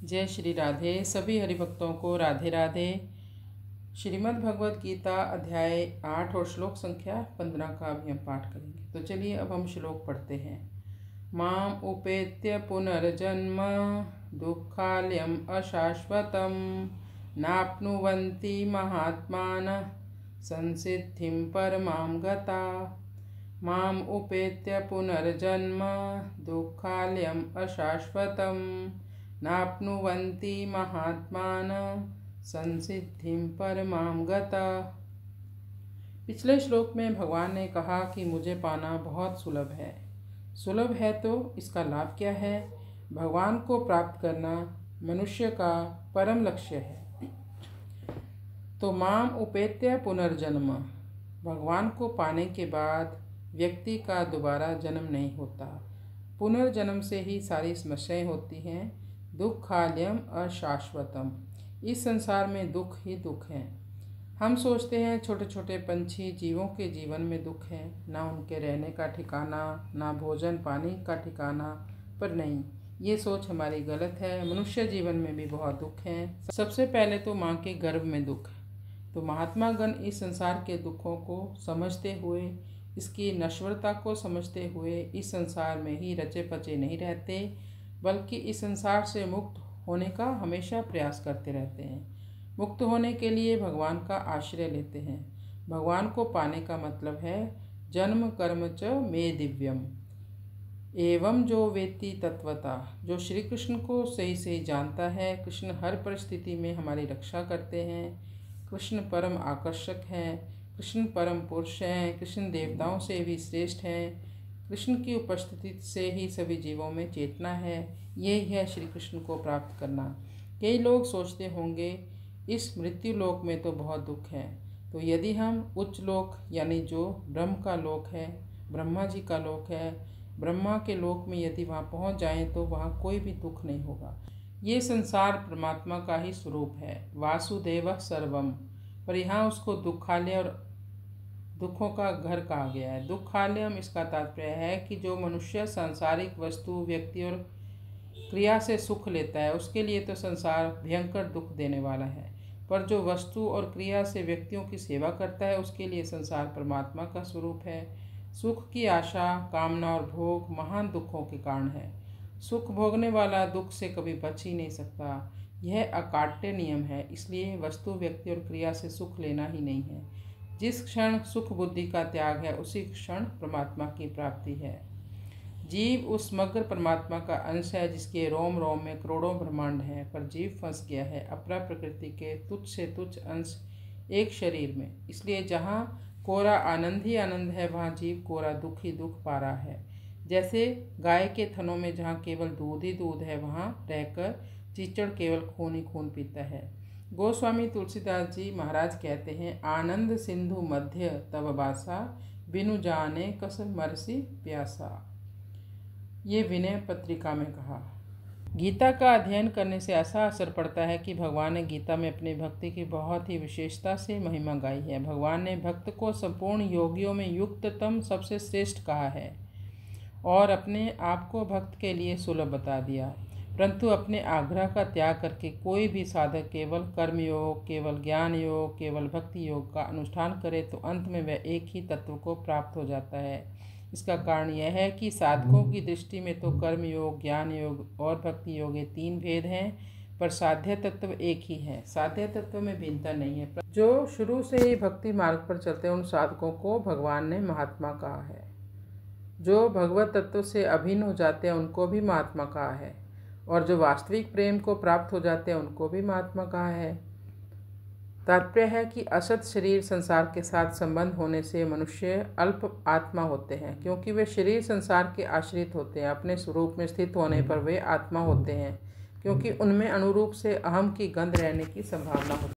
जय श्री राधे। सभी हरिभक्तों को राधे राधे। श्रीमद् भगवद गीता अध्याय 8 और श्लोक संख्या 15 का अभी हम पाठ करेंगे। तो चलिए अब हम श्लोक पढ़ते हैं। माम उपेत्य पुनर्जन्म दुःखालयम् अशाश्वतं नाप्नुवन्ति महात्मानः संसिद्धिं परमां गता। माम उपेत्य पुनर्जन्म दुःखालयम् अशाश्वतं नाप्नुवन्ति महात्मानः संसिद्धिं परमां गता। पिछले श्लोक में भगवान ने कहा कि मुझे पाना बहुत सुलभ है। सुलभ है तो इसका लाभ क्या है? भगवान को प्राप्त करना मनुष्य का परम लक्ष्य है। तो माम उपेत्य पुनर्जन्म, भगवान को पाने के बाद व्यक्ति का दोबारा जन्म नहीं होता। पुनर्जन्म से ही सारी समस्याएं होती हैं। दुःखालयम् अशाश्वतम, इस संसार में दुख ही दुख हैं। हम सोचते हैं छोटे छोटे पंछी जीवों के जीवन में दुख है, ना उनके रहने का ठिकाना, ना भोजन पानी का ठिकाना। पर नहीं, ये सोच हमारी गलत है। मनुष्य जीवन में भी बहुत दुख हैं। सबसे पहले तो माँ के गर्भ में दुख। तो महात्मा गण इस संसार के दुखों को समझते हुए, इसकी नश्वरता को समझते हुए इस संसार में ही रचे पचे नहीं रहते, बल्कि इस संसार से मुक्त होने का हमेशा प्रयास करते रहते हैं। मुक्त होने के लिए भगवान का आश्रय लेते हैं। भगवान को पाने का मतलब है जन्म कर्म च मे दिव्यम। एवं जो वेत्ति तत्वता, जो श्री कृष्ण को सही सही जानता है। कृष्ण हर परिस्थिति में हमारी रक्षा करते हैं। कृष्ण परम आकर्षक हैं। कृष्ण परम पुरुष हैं। कृष्ण देवताओं से भी श्रेष्ठ हैं। कृष्ण की उपस्थिति से ही सभी जीवों में चेतना है। यही है श्री कृष्ण को प्राप्त करना। कई लोग सोचते होंगे इस मृत्यु लोक में तो बहुत दुख है, तो यदि हम उच्च लोक यानी जो ब्रह्म का लोक है, ब्रह्मा जी का लोक है, ब्रह्मा के लोक में यदि वहाँ पहुँच जाएं तो वहाँ कोई भी दुख नहीं होगा। ये संसार परमात्मा का ही स्वरूप है, वासुदेव सर्वम। पर यहाँ उसको दुखालय और दुखों का घर कहा गया है। दुखालयम, इसका तात्पर्य है कि जो मनुष्य सांसारिक वस्तु व्यक्ति और क्रिया से सुख लेता है, उसके लिए तो संसार भयंकर दुख देने वाला है। पर जो वस्तु और क्रिया से व्यक्तियों की सेवा करता है, उसके लिए संसार परमात्मा का स्वरूप है। सुख की आशा, कामना और भोग महान दुखों के कारण है। सुख भोगने वाला दुख से कभी बच ही नहीं सकता। यह अकाट्य नियम है। इसलिए वस्तु व्यक्ति और क्रिया से सुख लेना ही नहीं है। जिस क्षण सुख बुद्धि का त्याग है, उसी क्षण परमात्मा की प्राप्ति है। जीव उस समग्र परमात्मा का अंश है, जिसके रोम रोम में करोड़ों ब्रह्मांड हैं। पर जीव फंस गया है अपरा प्रकृति के तुच्छ से तुच्छ अंश एक शरीर में। इसलिए जहाँ कोरा आनंद ही आनंद है, वहाँ जीव कोरा दुख ही दुख पा रहा है। जैसे गाय के थनों में जहाँ केवल दूध ही दूध है, वहाँ रहकर चीचड़ केवल खून ही खून पीता है। गोस्वामी तुलसीदास जी महाराज कहते हैं, आनंद सिंधु मध्य तब बासा, बिनु जाने कस मरसी प्यासा। ये विनय पत्रिका में कहा। गीता का अध्ययन करने से ऐसा असर पड़ता है कि भगवान ने गीता में अपनी भक्ति की बहुत ही विशेषता से महिमा गाई है। भगवान ने भक्त को संपूर्ण योगियों में युक्ततम सबसे श्रेष्ठ कहा है और अपने आप को भक्त के लिए सुलभ बता दिया। परंतु अपने आग्रह का त्याग करके कोई भी साधक केवल कर्मयोग, केवल ज्ञान योग, केवल भक्ति योग का अनुष्ठान करे तो अंत में वह एक ही तत्व को प्राप्त हो जाता है। इसका कारण यह है कि साधकों की दृष्टि में तो कर्म योग, ज्ञान योग और भक्ति योग ये 3 भेद हैं, पर साध्य तत्व एक ही है। साध्य तत्व में भिन्नता नहीं है। जो शुरू से ही भक्ति मार्ग पर चलते हैं, उन साधकों को भगवान ने महात्मा कहा है। जो भगवत तत्व से अभिन्न हो जाते हैं, उनको भी महात्मा कहा है। और जो वास्तविक प्रेम को प्राप्त हो जाते हैं, उनको भी महात्मा कहा है। तात्पर्य है कि असत शरीर संसार के साथ संबंध होने से मनुष्य अल्प आत्मा होते हैं, क्योंकि वे शरीर संसार के आश्रित होते हैं। अपने स्वरूप में स्थित होने पर वे आत्मा होते हैं, क्योंकि उनमें अनुरूप से अहम की गंध रहने की संभावना होती है।